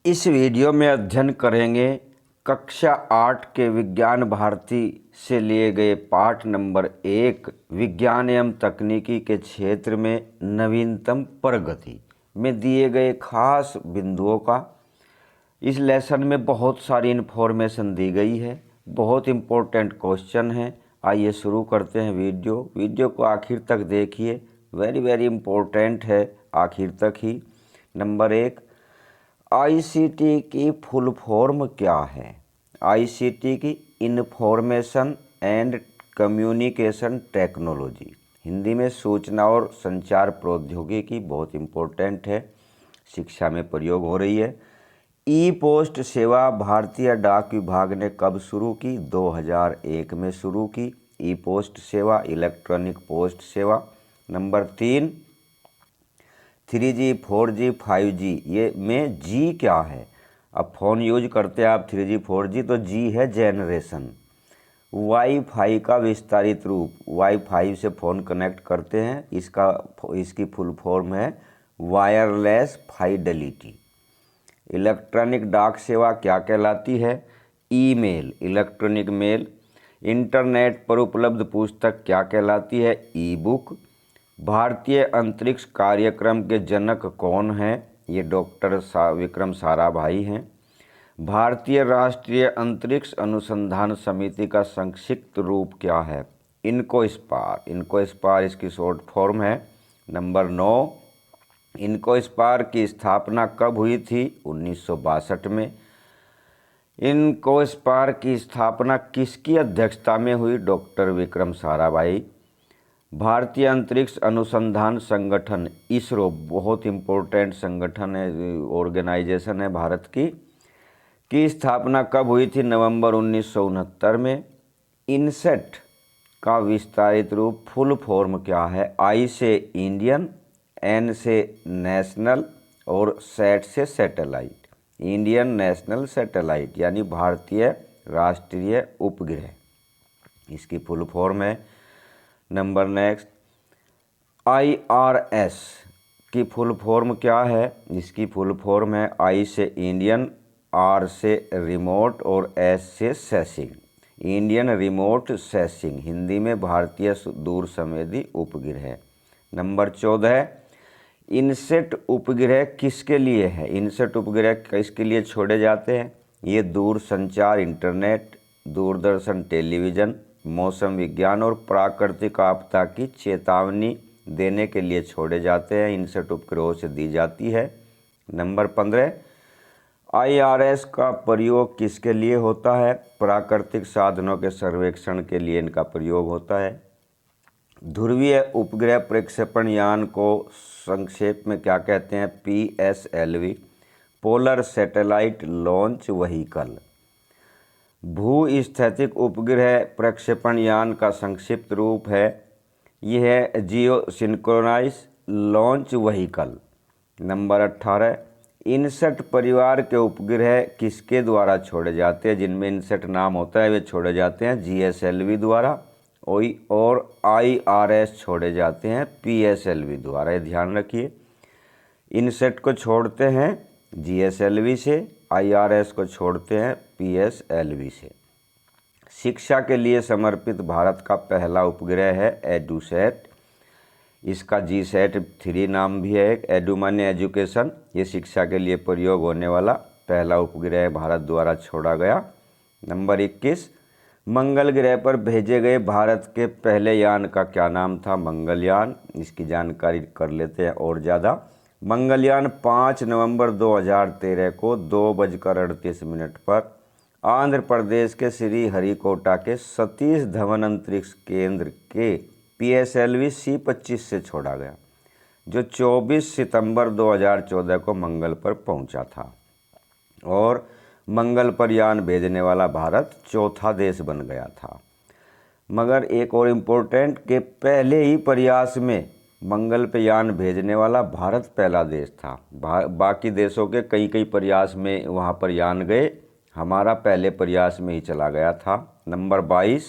इस वीडियो में अध्ययन करेंगे कक्षा 8 के विज्ञान भारती से लिए गए पाठ नंबर 1 विज्ञान एवं तकनीकी के क्षेत्र में नवीनतम प्रगति में दिए गए खास बिंदुओं का। इस लेसन में बहुत सारी इन्फॉर्मेशन दी गई है, बहुत इम्पोर्टेंट क्वेश्चन है। आइए शुरू करते हैं वीडियो को आखिर तक देखिए, वेरी इम्पोर्टेंट है, आखिर तक ही। नंबर 1, आईसीटी की फुल फॉर्म क्या है? आईसीटी की information and communication technology, Hindi में सूचना और संचार प्रौद्योगिकी, बहुत इम्पोर्टेंट है, शिक्षा में प्रयोग हो रही है। ई पोस्ट सेवा भारतीय डाक विभाग ने कब शुरू की? 2001 में शुरू की ई पोस्ट सेवा, इलेक्ट्रॉनिक पोस्ट सेवा। नंबर 3, 3G 4G 5G ये में जी क्या है? अब फ़ोन यूज करते हैं आप 3G 4G, तो जी है जेनरेशन। वाईफाई का विस्तारित रूप, वाईफाई से फ़ोन कनेक्ट करते हैं, इसकी फुल फॉर्म है वायरलेस फाइडेलिटी। इलेक्ट्रॉनिक डाक सेवा क्या कहलाती है? Email, electronic mail. इंटरनेट पर उपलब्ध पुस्तक क्या कहलाती है? ई बुक। भारतीय अंतरिक्ष कार्यक्रम के जनक कौन हैं? ये डॉक्टर विक्रम साराभाई हैं। भारतीय राष्ट्रीय अंतरिक्ष अनुसंधान समिति का संक्षिप्त रूप क्या है? इनको इसकी शॉर्ट फॉर्म है। नंबर 9, इनको की स्थापना कब हुई थी? 1962 में। इनको की स्थापना किसकी अध्यक्षता में हुई? डॉक्टर विक्रम साराभाई। भारतीय अंतरिक्ष अनुसंधान संगठन इसरो, बहुत इम्पोर्टेंट संगठन है, ऑर्गेनाइजेशन है भारत की स्थापना कब हुई थी? नवंबर 1969 में। इनसेट का विस्तारित रूप, फुल फॉर्म क्या है? आई से इंडियन, एन से नेशनल और सेट से सैटेलाइट। इंडियन नेशनल सैटेलाइट यानी भारतीय राष्ट्रीय उपग्रह, इसकी फुल फॉर्म है। नंबर नेक्स्ट, IRS की फुल फॉर्म क्या है? इसकी फुल फॉर्म है आई से इंडियन, आर से रिमोट और एस से sensing. Indian remote sensing, Hindi में भारतीय दूर संवेदी उपग्रह। नंबर 14, इनसेट उपग्रह किसके लिए है? इनसेट उपग्रह किसके लिए छोड़े जाते हैं? ये दूर संचार, इंटरनेट, दूरदर्शन टेलीविज़न, मौसम विज्ञान और प्राकृतिक आपदा की चेतावनी देने के लिए छोड़े जाते हैं। इनसेट उपग्रहों से दी जाती है। नंबर 15, IRS का प्रयोग किसके लिए होता है? प्राकृतिक साधनों के सर्वेक्षण के लिए इनका प्रयोग होता है। ध्रुवीय उपग्रह प्रक्षेपण यान को संक्षेप में क्या कहते हैं? PSLV, polar satellite launch vehicle. भूस्थितिक उपग्रह प्रक्षेपण यान का संक्षिप्त रूप है, यह है geo synchronize launch vehicle. Number 18, INSAT परिवार के उपग्रह किसके द्वारा छोड़े जाते हैं? जिनमें इनसेट नाम होता है वे छोड़े जाते हैं GSLV द्वारा, और IRS छोड़े जाते हैं PSLV द्वारा। ये ध्यान रखिए, इनसेट को छोड़ते हैं GSLV से, IRS को छोड़ते हैं PSLV से। शिक्षा के लिए समर्पित भारत का पहला उपग्रह है एडुसैट, इसका GSAT-3 नाम भी है। एडु माने एजुकेशन, ये शिक्षा के लिए प्रयोग होने वाला पहला उपग्रह भारत द्वारा छोड़ा गया। नंबर 21, मंगल ग्रह पर भेजे गए भारत के पहले यान का क्या नाम था? मंगलयान, इसकी जानकारी कर लेते हैं और ज़्यादा। मंगलयान 5 नवंबर 2013 को 2:38 पर आंध्र प्रदेश के श्री हरिकोटा के सतीश धवन अंतरिक्ष केंद्र के PSLV C-25 से छोड़ा गया, जो 24 सितंबर 2014 को मंगल पर पहुंचा था, और मंगल पर यान भेजने वाला भारत चौथा देश बन गया था। मगर एक और इम्पोर्टेंट कि पहले ही प्रयास में मंगल पे यान भेजने वाला भारत पहला देश था। बाकी देशों के कई प्रयास में वहाँ पर यान गए, हमारा पहले प्रयास में ही चला गया था। नंबर 22,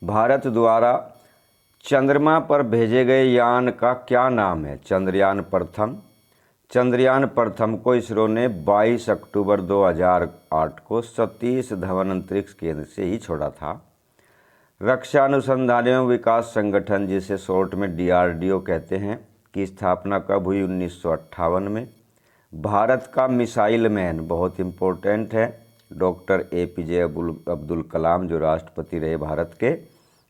भारत द्वारा चंद्रमा पर भेजे गए यान का क्या नाम है? चंद्रयान प्रथम, चंद्रयान प्रथम को इसरो ने 22 अक्टूबर 2008 को सतीश धवन अंतरिक्ष केंद्र से ही छोड़ा था। रक्षा अनुसंधान एवं विकास संगठन, जिसे शॉर्ट में DRDO कहते हैं, की स्थापना कब हुई? 1958 में। भारत का मिसाइल मैन बहुत इम्पोर्टेंट है, डॉक्टर APJ अब्दुल कलाम, जो राष्ट्रपति रहे भारत के।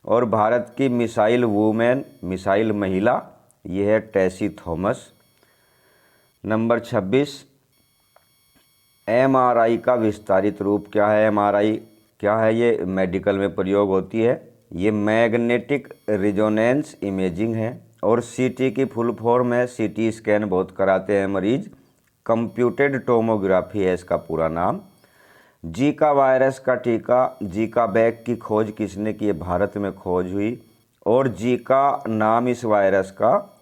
और भारत की मिसाइल वूमेन, मिसाइल महिला, ये है टेसी थॉमस। नंबर 26, MRI का विस्तारित रूप क्या है? MRI क्या है? ये मेडिकल में प्रयोग होती है, ये मैग्नेटिक रिजोनेंस इमेजिंग है। और CT की फुल फॉर्म है, CT स्कैन बहुत कराते हैं मरीज, कंप्यूटेड टोमोग्राफी है इसका पूरा नाम। जीका वायरस का टीका, जीका बैग की खोज किसने की? भारत में खोज हुई। और जीका नाम इस वायरस का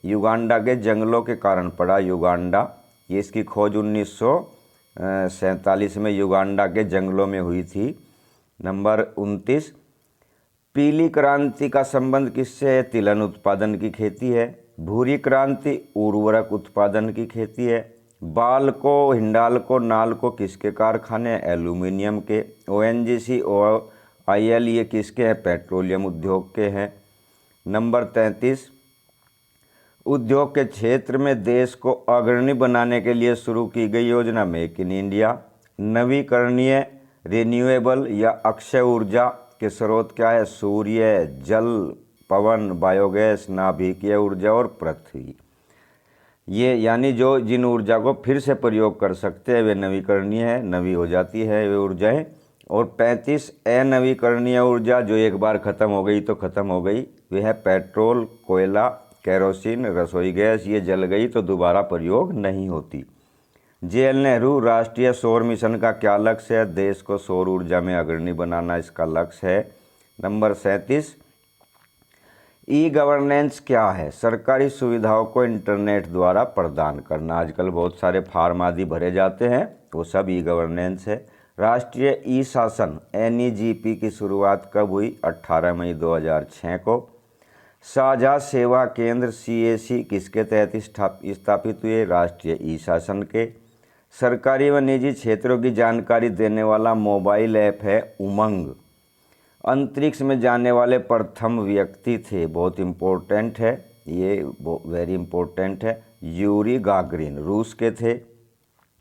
युगांडा के जंगलों के कारण पड़ा, युगांडा। ये इसकी खोज 1947 में युगांडा के जंगलों में हुई थी। नंबर 29, पीली क्रांति का संबंध किससे है? तिलहन उत्पादन की खेती है। भूरी क्रांति उर्वरक उत्पादन की खेती है। बाल्को, हिंडाल्को, नाल्को किसके कारखाने? एल्यूमिनियम के। ONGC, OIL ये किसके हैं? पेट्रोलियम उद्योग के हैं। नंबर 33, उद्योग के क्षेत्र में देश को अग्रणी बनाने के लिए शुरू की गई योजना मेक इन इंडिया। नवीकरणीय, रिन्यूएबल या अक्षय ऊर्जा के स्रोत क्या है? सूर्य, जल, पवन, बायोगैस, नाभिकीय ऊर्जा और पृथ्वी। ये यानी जिन ऊर्जा को फिर से प्रयोग कर सकते हैं वे नवीकरणीय है, नवी हो जाती है वे ऊर्जाएं। और 35, अनवीकरणीय ऊर्जा, जो एक बार ख़त्म हो गई तो ख़त्म हो गई, वे है पेट्रोल, कोयला, केरोसिन, रसोई गैस, ये जल गई तो दोबारा प्रयोग नहीं होती। JL नेहरू राष्ट्रीय सौर मिशन का क्या लक्ष्य है? देश को सौर ऊर्जा में अग्रणी बनाना इसका लक्ष्य है। नंबर 37, E-गवर्नेंस क्या है? सरकारी सुविधाओं को इंटरनेट द्वारा प्रदान करना। आजकल बहुत सारे फार्म आदि भरे जाते हैं, वो सब E-गवर्नेंस है। राष्ट्रीय ई-शासन NEGP की शुरुआत कब हुई? 18 मई 2006 को। साझा सेवा केंद्र CAC किसके तहत स्थापित हुए? राष्ट्रीय ई-शासन के। सरकारी व निजी क्षेत्रों की जानकारी देने वाला मोबाइल ऐप है उमंग। अंतरिक्ष में जाने वाले प्रथम व्यक्ति थे, बहुत इम्पोर्टेंट है ये, वेरी इम्पोर्टेंट है, यूरी गागरिन, रूस के थे।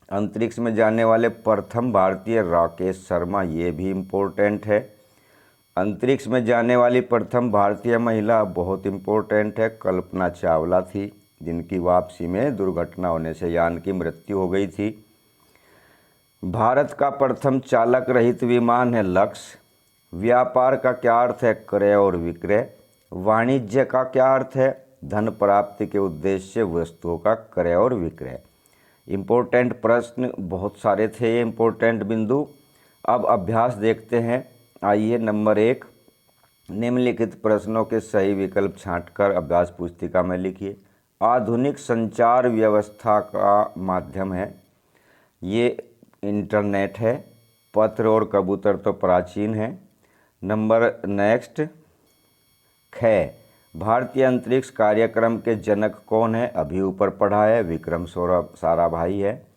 अंतरिक्ष में जाने वाले प्रथम भारतीय राकेश शर्मा, ये भी इम्पोर्टेंट है। अंतरिक्ष में जाने वाली प्रथम भारतीय महिला, बहुत इम्पोर्टेंट है, कल्पना चावला थी, जिनकी वापसी में दुर्घटना होने से यान की मृत्यु हो गई थी। भारत का प्रथम चालक रहित विमान है लक्ष्य। व्यापार का क्या अर्थ है? क्रय और विक्रय। वाणिज्य का क्या अर्थ है? धन प्राप्ति के उद्देश्य से वस्तुओं का क्रय और विक्रय। इम्पोर्टेंट प्रश्न बहुत सारे थे, ये इम्पोर्टेंट बिंदु। अब अभ्यास देखते हैं। आइए, नंबर 1, निम्नलिखित प्रश्नों के सही विकल्प छांटकर अभ्यास पुस्तिका में लिखिए। आधुनिक संचार व्यवस्था का माध्यम है, ये इंटरनेट है। पत्र और कबूतर तो प्राचीन है। नंबर नेक्स्ट, ख, भारतीय अंतरिक्ष कार्यक्रम के जनक कौन है? अभी ऊपर पढ़ा है, विक्रम साराभाई है।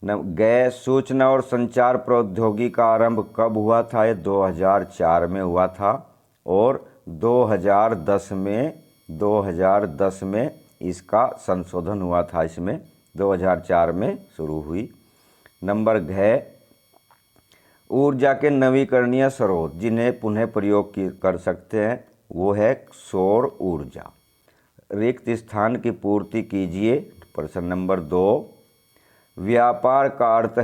गैस, सूचना और संचार प्रौद्योगिकी का आरंभ कब हुआ था? ये 2004 में हुआ था। और 2010 में इसका संशोधन हुआ था, इसमें 2004 में शुरू हुई। नंबर घ, ऊर्जा के नवीकरणीय स्रोत जिन्हें पुनः प्रयोग कर सकते हैं वो है सौर ऊर्जा। रिक्त स्थान की पूर्ति कीजिए। प्रश्न नंबर 2, व्यापार का अर्थ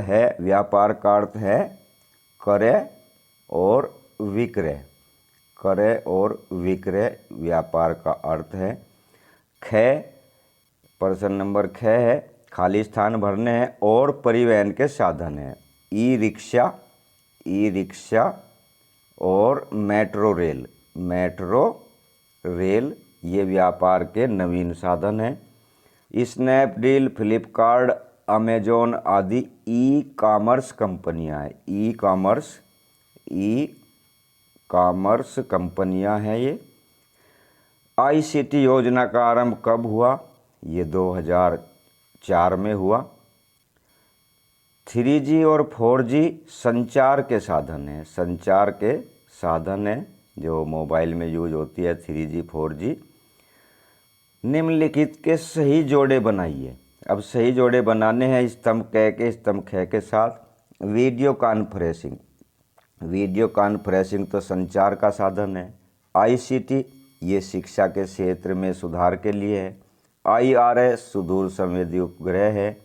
है क्रय और विक्रय। क्रय और विक्रय व्यापार का अर्थ है। ख, प्रश्न नंबर ख है, खाली स्थान भरने हैं और परिवहन के साधन हैं। ई रिक्शा और मेट्रो रेल ये व्यापार के नवीन साधन हैं। स्नैपडील, फ्लिपकार्ट, अमेजोन आदि ई कॉमर्स कंपनियां हैं। ई कॉमर्स कंपनियां हैं ये। ICT योजना का आरंभ कब हुआ? ये 2004 में हुआ। 3G और 4G संचार के साधन हैं, संचार के साधन हैं जो मोबाइल में यूज होती है 3G 4G। निम्नलिखित के सही जोड़े बनाइए। अब सही जोड़े बनाने हैं स्तंभ क के स्तंभ ख के साथ। वीडियो कॉन्फ्रेंसिंग, वीडियो कॉन्फ्रेंसिंग तो संचार का साधन है। ICT ये शिक्षा के क्षेत्र में सुधार के लिए है। IRS सुदूर संवेदी उपग्रह है।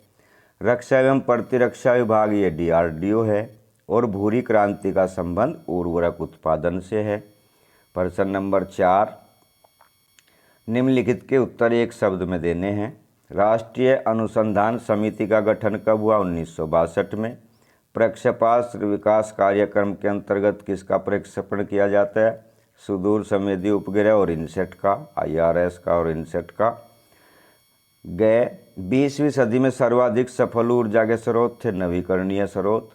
रक्षा एवं प्रतिरक्षा विभाग ये DRDO है। और भूरी क्रांति का संबंध उर्वरक उत्पादन से है। प्रश्न नंबर 4, निम्नलिखित के उत्तर एक शब्द में देने हैं। राष्ट्रीय अनुसंधान समिति का गठन कब हुआ? 1962 में। प्रक्षेपास्त्र विकास कार्यक्रम के अंतर्गत किसका प्रक्षेपण किया जाता है? सुदूर संवेदी उपग्रह और इनसेट का, IRS का और इनसेट का। 20वीं सदी में सर्वाधिक सफल ऊर्जा के स्रोत थे नवीकरणीय स्रोत।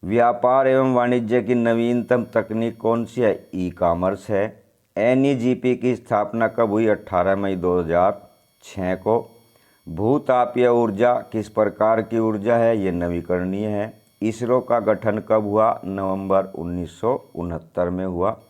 व्यापार एवं वाणिज्य की नवीनतम तकनीक कौन सी है? ई-कॉमर्स है। NEGP की स्थापना कब हुई? 18 मई 2006 को। भूतापीय ऊर्जा किस प्रकार की ऊर्जा है? ये नवीकरणीय है। इसरो का गठन कब हुआ? नवंबर 1969 में हुआ।